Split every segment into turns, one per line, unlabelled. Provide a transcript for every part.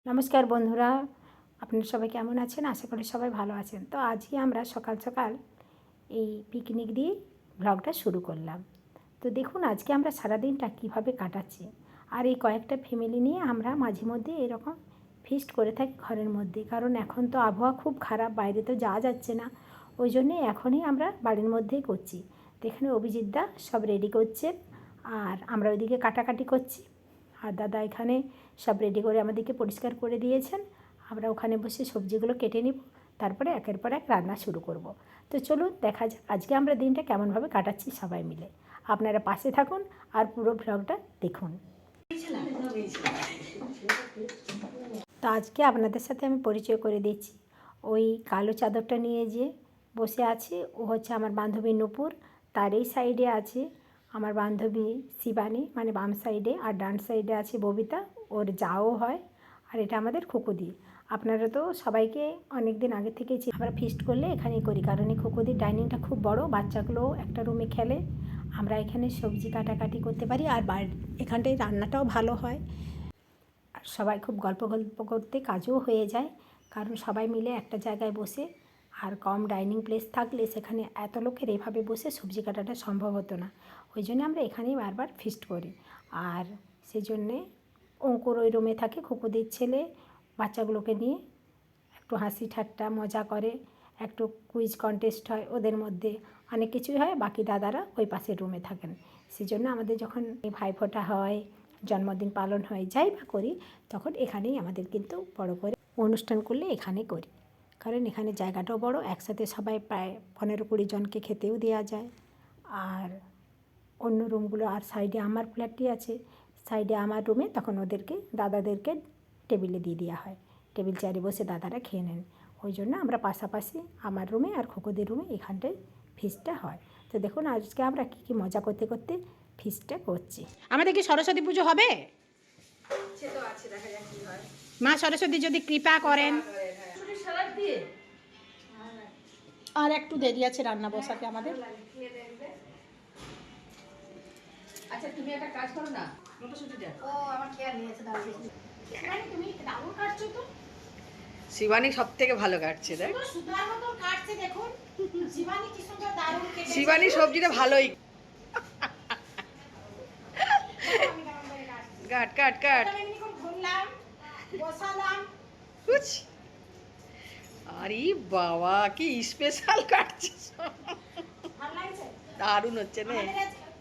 নমস্কার বন্ধুরা, আপনারা সবাই কেমন আছেন? আশা করি সবাই ভালো আছেন। তো আজকে আমরা সকাল সকাল এই পিকনিক দিয়ে ব্লগটা শুরু করলাম। তো দেখুন আজকে আমরা সারাদিনটা কীভাবে কাটাচ্ছি। আর এই কয়েকটা ফ্যামিলি নিয়ে আমরা মাঝে মধ্যে এরকম ফিস্ট করে থাকি ঘরের মধ্যে, কারণ এখন তো আবহাওয়া খুব খারাপ, বাইরে তো যাওয়া যাচ্ছে না। ওই জন্যে এখনই আমরা বাড়ির মধ্যেই করছি। তো এখানে অভিজিৎদা সব রেডি করছেন আর আমরা ওইদিকে কাটাকাটি করছি। আর দাদা এখানে সব রেডি করে আমাদেরকে পরিষ্কার করে দিয়েছেন। আমরা ওখানে বসে সবজিগুলো কেটে নিব, তারপরে একের পর এক রান্না শুরু করব। তো চলুন দেখা যাক আজকে আমরা দিনটা কেমনভাবে কাটাচ্ছি সবাই মিলে। আপনারা পাশে থাকুন আর পুরো ভ্লগটা দেখুন। তো আজকে আপনাদের সাথে আমি পরিচয় করে দিচ্ছি। ওই কালো চাদরটা নিয়ে যে বসে আছে ও হচ্ছে আমার বান্ধবী নূপুর। তার এই সাইডে আছে আমার বান্ধবী শিবানী, মানে বাম সাইডে, আর ডান সাইডে আছে ববিতা, ওর যাও হয়। আর এটা আমাদের খুকুদি। আপনারা তো সবাইকে অনেক দিন আগে থেকেই আমরা ফিস্ট করলে এখানেই করি, কারণ এই খুকুদির ডাইনিংটা খুব বড়, বাচ্চাগুলো একটা রুমে খেলে, আমরা এখানে সবজি কাটাকাটি করতে পারি। আর এখানটায় রান্নাটাও ভালো হয়, আর সবাই খুব গল্প গল্প করতে কাজও হয়ে যায়, কারণ সবাই মিলে একটা জায়গায় বসে, আর কম ডাইনিং প্লেস থাকলে সেখানে এত লোকের এভাবে বসে সবজি কাটাটা সম্ভব হতো না। ওই জন্য আমরা এখানেই বারবার ফিস্ট করি। আর সেই জন্যে অঙ্কুর ওই রুমে থাকে, খুকুদের ছেলে, বাচ্চাগুলোকে নিয়ে একটু হাসি ঠাট্টা মজা করে, একটু কুইজ কন্টেস্ট হয়, ওদের মধ্যে অনেক কিছুই হয়। বাকি দাদারা ওই পাশের রুমে থাকেন। সেই জন্য আমাদের যখন ভাইফোঁটা হয়, জন্মদিন পালন হয়, যাই বা করি, তখন এখানেই আমাদের কিন্তু বড় করে অনুষ্ঠান করলে এখানেই করি, কারণ এখানে জায়গাটাও বড়, একসাথে সবাই প্রায় 15-20 জনকে খেতেও দেওয়া যায়। আর অন্য রুমগুলো, আর সাইডে আমার ফ্ল্যাটটি আছে, সাইডে আমার রুমে তখন ওদেরকে দাদাদেরকে টেবিলে দিয়ে দেওয়া হয়, টেবিল চেয়ারে বসে দাদারা খেয়ে নেন। ওই জন্য আমরা পাশাপাশি আমার রুমে আর খোকোদের রুমে এখানটায় ফিস্টটা হয়। তো দেখুন আজকে আমরা কী মজা করতে করতে ফিস্টটা করছি। আমাদের কি সরস্বতী পুজো হবে? মা সরস্বতী যদি কৃপা করেন। আর একটু দেরি আছে রান্না বসাতে আমাদের।
আচ্ছা তুমি একটা কাজ করো না, মটরশুঁটিটা।
ও আমার খেয়াল নিয়েছে দাঁড়িয়ে। তুমি দারুণ কাটছো তো।
শিবানী সব থেকে ভালো কাটছে, দেখ
সুতার মতো কাটছে, দেখুন শিবানী কি সুন্দর দারুণ কেটেছে।
শিবানী সবজিটা ভালোই কাট কাট কাট।
আমি এরকম ধরলাম, বসালাম।
কুচ আরে বাবা কি স্পেশাল কাটছিস,
ভালো লাগছে,
দারুণ হচ্ছে না।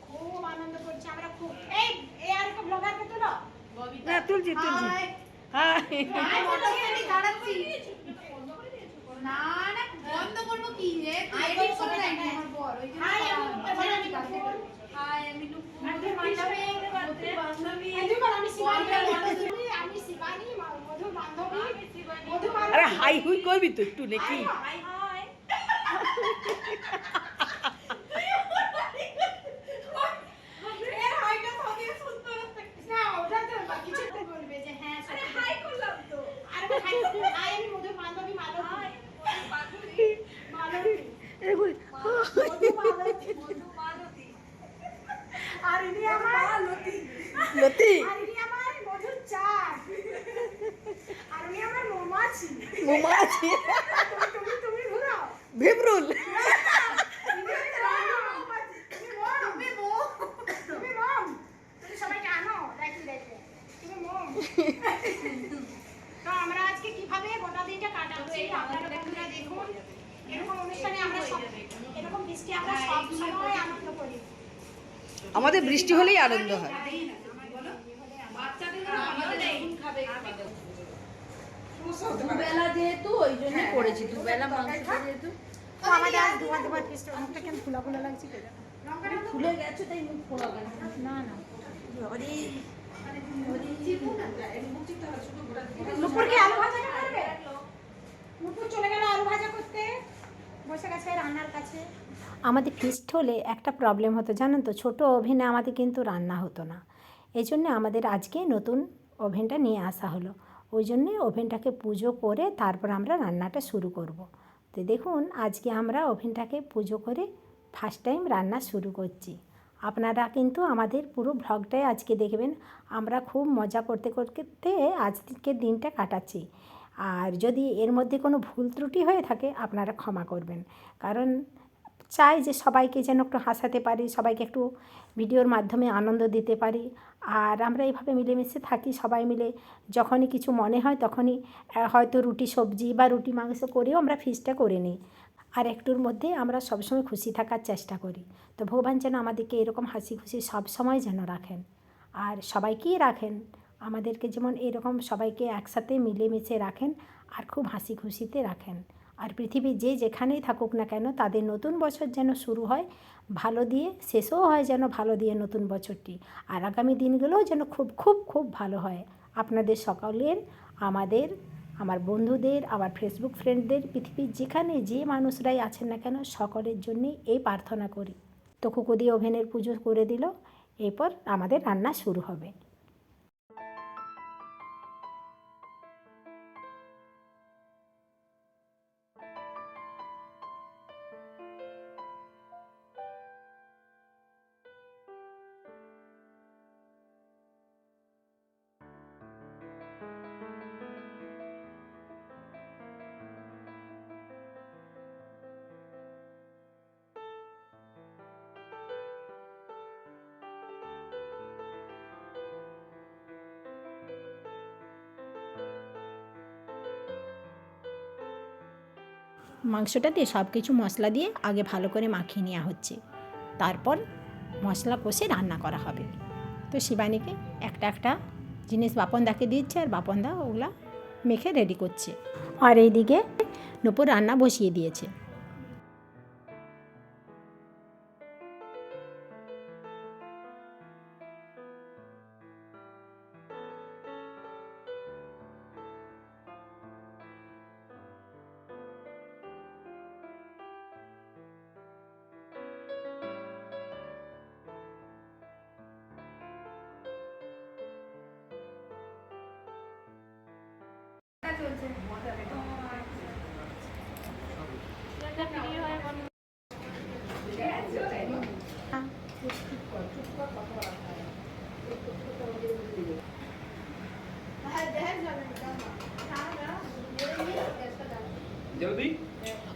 খুব আনন্দ করছি আমরা, খুব। এই এই আর একটা ব্লগারকে তুলো।
না তুলছি তুলছি। হ্যাঁ
মটরশুঁটি দাঁড়াচ্ছি না, না বন্ধ করবো কি রে, এডিট করে দেয় না আমার বড়। ওই জন্য হাই আমি নুপুর, আমি বান্ধবী, আমি শিবানী, আমি শিবানী মধুর বান্ধবী, মধু বান্ধবী।
আরে হাই হুই করবি তো একটু নাকি?
হাই হাই এর হাইটা সবই সুন্দর না, ওটা তো কিছু বলবে যে হ্যাঁ আরে হাই করলাম তো, আরে হাই হাই আমি মধুর বান্ধবী মালতী, মালতী মধু মালতী, আর ইনি আমার লতি
লতি,
আর ইনি আমার মধুর চাঁদ, আর উনি আমার মৌমাছি।
মৌমাছি
তুমি ঘুরাও
ভিবরুল।
তো আমরা আজকে কিভাবে গোটা দিনটা কাটাচ্ছি আপনারা বন্ধুরা দেখুন। এরকম অনুষ্ঠানে আমরা সব, এরকম বৃষ্টি আমরা সব সময় আনন্দ করি।
আমাদের বৃষ্টি হলেই আনন্দ হয়। দুবেলা যেহেতু ওই জন্য করেছি, দুবেলা মাংসটা যেহেতু।
আমাদের আজ দুবার ফিস্ট, মুখটা কেন ফুলা ফুলা লাগছে কেন?
ফুলে গেছে তাই মুখ ফোলা গেছে।
না না নুপুরকে আলু ভাজা করবে, নুপুর চলে গেল আলু ভাজা করতে, বসে গেছে রান্নার কাছে। আমাদের ফিস্ট হলে একটা প্রবলেম হতো জানেন তো, ছোটো ওভেনে আমাদের কিন্তু রান্না হতো না। এই জন্যে আমাদের আজকে নতুন ওভেনটা নিয়ে আসা হলো। ওই জন্যে ওভেনটাকে পুজো করে তারপর আমরা রান্নাটা শুরু করব। তো দেখুন আজকে আমরা ওভেনটাকে পুজো করে ফার্স্ট টাইম রান্না শুরু করছি। আপনারা কিন্তু আমাদের পুরো ভ্লগটাই আজকে দেখবেন। আমরা খুব মজা করতে করতে আজকের দিনটা কাটাচ্ছি। আর যদি এর মধ্যে কোনো ভুল ত্রুটি হয়ে থাকে আপনারা ক্ষমা করবেন, কারণ চাই যে সবাইকে যেন একটু হাসাতে পারি, সবাইকে একটু ভিডিওর মাধ্যমে আনন্দ দিতে পারি। আর আমরা এইভাবে মিলেমিশে থাকি সবাই মিলে। যখনই কিছু মনে হয় তখনই হয়তো রুটি সবজি বা রুটি মাংস করেও আমরা ফিস্টটা করে নিই। আর একটুর মধ্যে আমরা সবসময় খুশি থাকার চেষ্টা করি। তো ভগবান যেন আমাদেরকে এরকম হাসি খুশি সবসময় যেন রাখেন, আর সবাইকেই রাখেন। আমাদেরকে যেমন এরকম সবাইকে একসাথে মিলেমিশে রাখেন আর খুব হাসি খুশিতে রাখেন। আর পৃথিবীর যে যেখানেই থাকুক না কেন তাদের নতুন বছর যেন শুরু হয় ভালো দিয়ে, শেষও হয় যেন ভালো দিয়ে নতুন বছরটি। আর আগামী দিনগুলোও যেন খুব খুব খুব ভালো হয়। আপনাদের সকলের, আমার বন্ধুদের, আমার ফেসবুক ফ্রেন্ডদের, পৃথিবীর যেখানে যে মানুষরাই আছেন না কেন সকলের জন্যেই এই প্রার্থনা করি। তো কুকু দিয়ে ওভেনের পুজো করে দিল, এরপর আমাদের রান্না শুরু হবে। মাংসটাতে সব কিছু মশলা দিয়ে আগে ভালো করে মাখিয়ে নেওয়া হচ্ছে, তারপর মশলা কষে রান্না করা হবে। তো শিবানীকে একটা একটা জিনিস বাপনদাকে দিচ্ছে, আর বাপনদা ওগুলা মেখে রেডি করছে। আর এইদিকে নূপুর রান্না বসিয়ে দিয়েছে।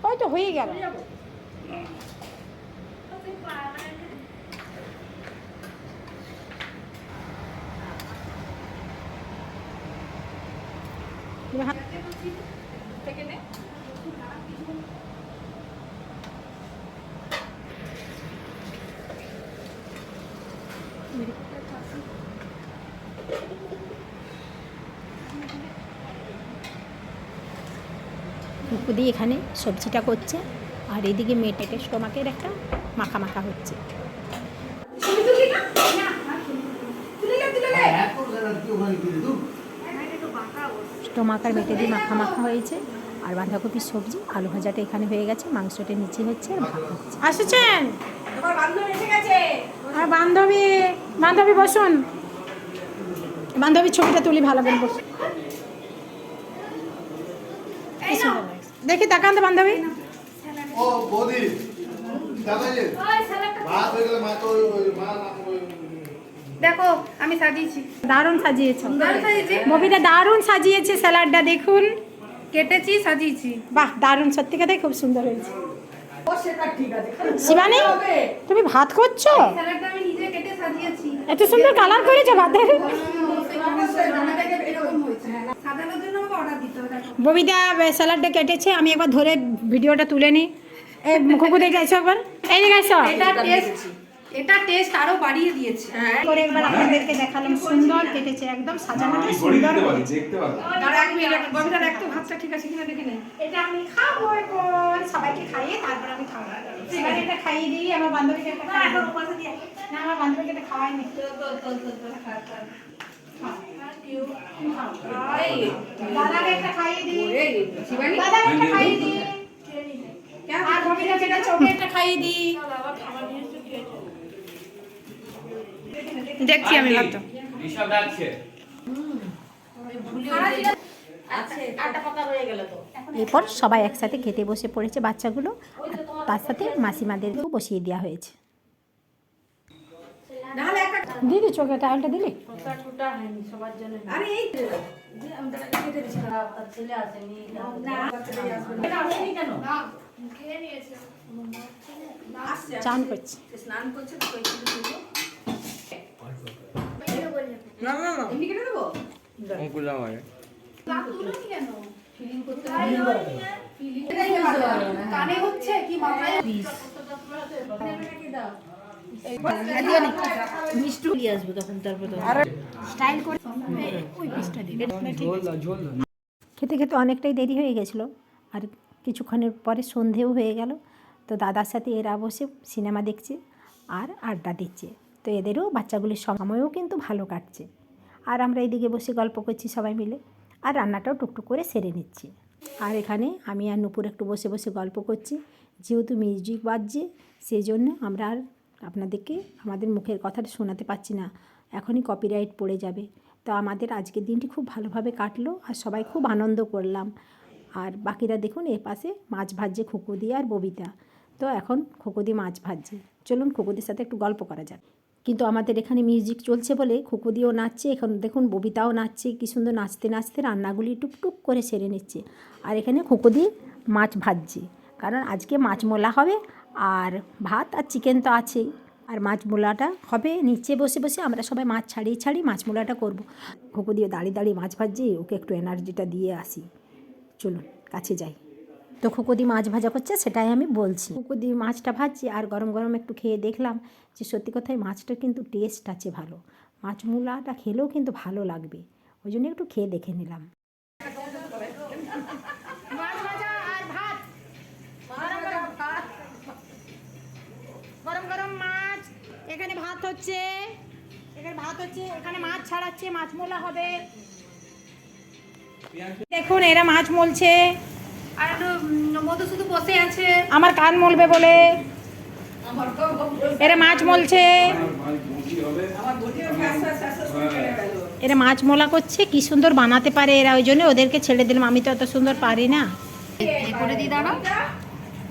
ওই তো হয়ে গেল। কুকু দিয়ে এখানে সবজিটা করছে, আর এদিকে মেয়েটাকে স্টোমাকের একটা মাখা মাখা হচ্ছে। স্টোমাক আর মেটে দিয়ে মাখা মাখা হয়েছে, আর বাঁধাকপির সবজি, আলু ভাজাটা এখানে হয়ে গেছে, মাংসটা নিচে হচ্ছে, আর ভাত হচ্ছে। আসছেন আর বান্ধবী বসুন, বান্ধবীর ছবিটা তুলি ভালো করে বসুন। দেখি তাকান তো বান্ধবী।
ও বৌদি দাদাজি ভাত হয়ে গেলে মা তো
দেখো আমি সাজিয়েছি,
দারুণ সাজিয়েছ
সাজিয়েছি।
ববিটা দারুণ সাজিয়েছে, স্যালাডটা দেখুন,
কেটেছি সাজিয়েছি।
বাহ দারুণ, সত্যি কথাই খুব সুন্দর হয়েছে। শিবানী তুমি ভাত করছো?
স্যালাডটা আমি নিজে কেটে সাজিয়েছি।
এত সুন্দর কালার করেছো ভাতের।
সাজানোর জন্য আমাকে অর্ডার দিতে হবে।
ববিতা স্যালাডটা কেটেছে, আমি একবার ধরে ভিডিওটা তুলে নিই। এই কুকু দেখে এসো একবার, এই দিকে এসো।
এটা টেস্ট আরো বাড়িয়ে দিয়েছে।
করে একবার আপনাদেরকে দেখালাম, সুন্দর কেটেছে, একদম সাজানোটা সুন্দর হয়েছে।
দাঁড়া এক মিনিট, ববিতা দেখ তো ভাতটা ঠিক আছে কিনা দেখে নে।
এটা আমি খাবো এখন, সবাইকে খাইয়ে তারপর আমি খাবো। এবার এটা খাইয়ে দিই, আমার বান্ধবীকে একটা খাইয়ে দিই। না আমার বান্ধবীকে এটা খাওয়াইনি। দাদাকে একটা খাইয়ে দিই, দাদাকে একটা খাইয়ে দিই, আর ববিতাকে একটা চোখে একটা খাইয়ে দিই।
দেখছি আমি ভাতটা।
ঋষভ ডাকছে।
এরপর সবাই একসাথে খেতে বসে পড়েছে বাচ্চাগুলো, আর তার সাথে মাসিমাদেরকেও বসিয়ে দেওয়া হয়েছে। দিদি চোখে টাওয়ালটা দিলি?
ওটা টোটা হয়নি সবার জন্য। আরে এই যে আমি তারা কেটে দিছি না, তার ছেলে আসেনি। না আসেনি কেন? না খেয়ে নিয়েছে।
চান করছি।
স্নান করছে তো কই কিছু দেবো? না না না এমনি কেটে দেবো?
অঙ্কুলা হয়
লাভ তুলো কি কেন? ফিলিং করতে ফিলিং কানে হচ্ছে কি মাথায়?
খেতে খেতে অনেকটাই দেরি হয়ে গেছিলো, আর কিছুক্ষণের পরে সন্ধেও হয়ে গেল। তো দাদার সাথে এরা বসে সিনেমা দেখছে আর আড্ডা দিচ্ছে। তো এদেরও বাচ্চাগুলির সময়ও কিন্তু ভালো কাটছে। আর আমরা এদিকে বসে গল্প করছি সবাই মিলে, আর রান্নাটাও টুকটুক করে সেরে নিচ্ছি। আর এখানে আমি আর নূপুর একটু বসে বসে গল্প করছি। যেহেতু মিউজিক বাজছে, সেই জন্য আমরা আর আপনাদেরকে আমাদের মুখের কথাটা শোনাতে পারছি না, এখনই কপিরাইট পড়ে যাবে। তো আমাদের আজকের দিনটি খুব ভালোভাবে কাটলো, আর সবাই খুব আনন্দ করলাম। আর বাকিরা দেখুন এর পাশে মাছ ভাজছে খুকুদি আর ববিতা। তো এখন খুকুদি মাছ ভাজছে, চলুন খুকুদির সাথে একটু গল্প করা যাক। কিন্তু আমাদের এখানে মিউজিক চলছে বলে খুকুদিও নাচছে, এখন দেখুন ববিতাও নাচছে, কী সুন্দর নাচতে নাচতে রান্নাগুলি টুকটুক করে সেরে নিচ্ছে। আর এখানে খুকুদি মাছ ভাজছে, কারণ আজকে মাছ মোলা হবে, আর ভাত আর চিকেন তো আছেই, আর মাছ মোলাটা হবে নিচে বসে বসে। আমরা সবাই মাছ ছাড়িয়ে ছাড়িয়ে মাছ মোলাটা করবো। খুকুদিও দাঁড়িয়ে দাঁড়িয়ে মাছ ভাজছে, ওকে একটু এনার্জিটা দিয়ে আসি, চলুন কাছে যাই। তো খুকুদি মাছ ভাজা করছে, সেটাই আমি বলছি। খুকুদি মাছটা ভাজছে, আর গরম গরম একটু খেয়ে দেখলাম যে সত্যি কথাই মাছটার কিন্তু টেস্ট আছে ভালো, মাছ মূলাটা খেলেও কিন্তু ভালো লাগবে, ওই জন্য একটু খেয়ে দেখে নিলাম। গরম গরম মাছ, এখানে ভাত হচ্ছে, এখানে মাছ ছাড়াচ্ছে, মাছ মোলা হবে। দেখুন এরা মাছ মলছে,
আর মধু শুধু বসে আছে।
আমার কান মলবে বলে এরা মাছ মলছে। এরা মাছ মোলা করছে, কি সুন্দর বানাতে পারে এরা, ওই জন্য ওদেরকে ছেড়ে দিলাম, আমি তো অত সুন্দর পারি না।
করে দি দাঁড়াও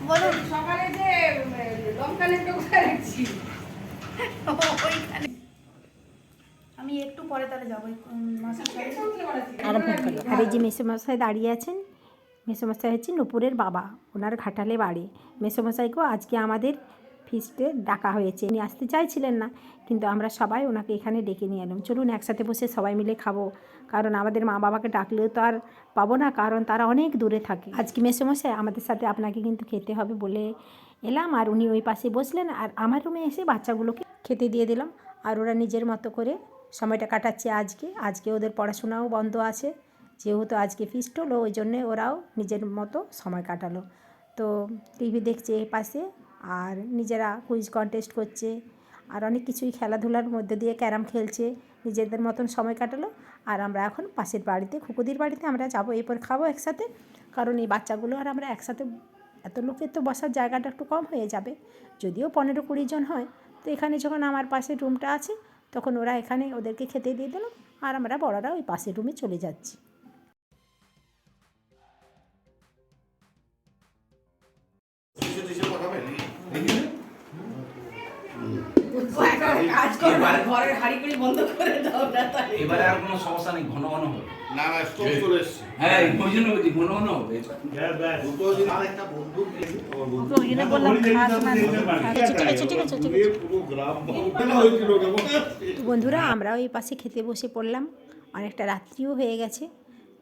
বলুন। সকালে যে লঙ্কা লেবু খাচ্ছি আমি একটু পরে তাহলে যাবো।
আর এই যে মেসোমশাই দাঁড়িয়ে আছেন, মেসোমশাই হচ্ছে নূপুরের বাবা, ওনার ঘাটালে বাড়ি। মেসোমশাইকেও আজকে আমাদের ফিস্টে ডাকা হয়েছে, উনি আসতে চাইছিলেন না, কিন্তু আমরা সবাই ওনাকে এখানে ডেকে নিয়ে এলাম। চলুন একসাথে বসে সবাই মিলে খাবো, কারণ আমাদের মা বাবাকে ডাকলেও তো আর পাবো না, কারণ তারা অনেক দূরে থাকে। আজকে মেসোমশাই আমাদের সাথে আপনাকে কিন্তু খেতে হবে বলে এলাম, আর উনি ওই পাশে বসলেন, আর আমার রুমে এসে বাচ্চাগুলোকে খেতে দিয়ে দিলাম। আর ওরা নিজের মতো করে সময়টা কাটাচ্ছে। আজকে ওদের পড়াশোনাও বন্ধ আছে, যেহেতু আজকে ফিস্ট হলো, ওই জন্যে ওরাও নিজের মতো সময় কাটালো। তো টিভি দেখছে এই পাশে, আর নিজেরা কুইজ কন্টেস্ট করছে, আর অনেক কিছুই খেলাধুলার মধ্যে দিয়ে ক্যারাম খেলছে, নিজেদের মতন সময় কাটালো। আর আমরা এখন পাশের বাড়িতে, খুকুদির বাড়িতে আমরা যাবো, এরপর খাবো একসাথে, কারণ এই বাচ্চাগুলো আর আমরা একসাথে, এত লোকের তো বসার জায়গাটা একটু কম হয়ে যাবে, যদিও 15-20 জন হয়। তো এখানে যখন আমার পাশে রুমটা আছে, তখন ওরা এখানে ওদেরকে খেতে দিয়ে দিলাম, আর আমরা বড়রা ওই পাশের রুমে চলে যাচ্ছি।
এবারে আর কোনো সমস্যা নেই, ঘন ঘন হবে
না না স্টপ চলে এসছে।
হ্যাঁ ওই জন্য বলছি ঘন ঘন হবে।
দুটো দিন আর একটা বন্ধু
তো বন্ধুরা আমরা ওই পাশে খেতে বসে পড়লাম, অনেকটা রাত্রিও হয়ে গেছে।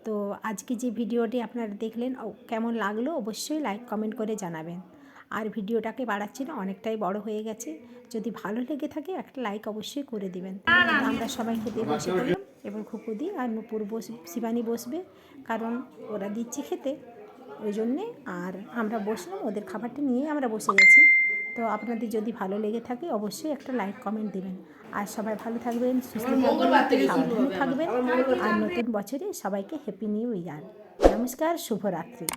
তো আজকে যে ভিডিওটি আপনারা দেখলেন কেমন লাগলো অবশ্যই লাইক কমেন্ট করে জানাবেন। আর ভিডিওটাকে বাড়াচ্ছি না, অনেকটাই বড় হয়ে গেছে, যদি ভালো লেগে থাকে একটা লাইক অবশ্যই করে দিবেন। আমরা সবাই খেতে বসে পড়লাম, এবং খুকুদি আর নূপুর শিবানী বসবে, কারণ ওরা দিচ্ছে খেতে, ওই জন্যে। আর আমরা বসলাম, ওদের খাবারটা নিয়ে আমরা বসে গেছি। তো আপনাদের যদি ভালো লেগে থাকে অবশ্যই একটা লাইক কমেন্ট দেবেন। আর সবাই ভালো থাকবেন, সুস্থ থাকবেন, আর নতুন বছরে সবাইকে হ্যাপি নিউ ইয়ার। নমস্কার, শুভরাত্রি।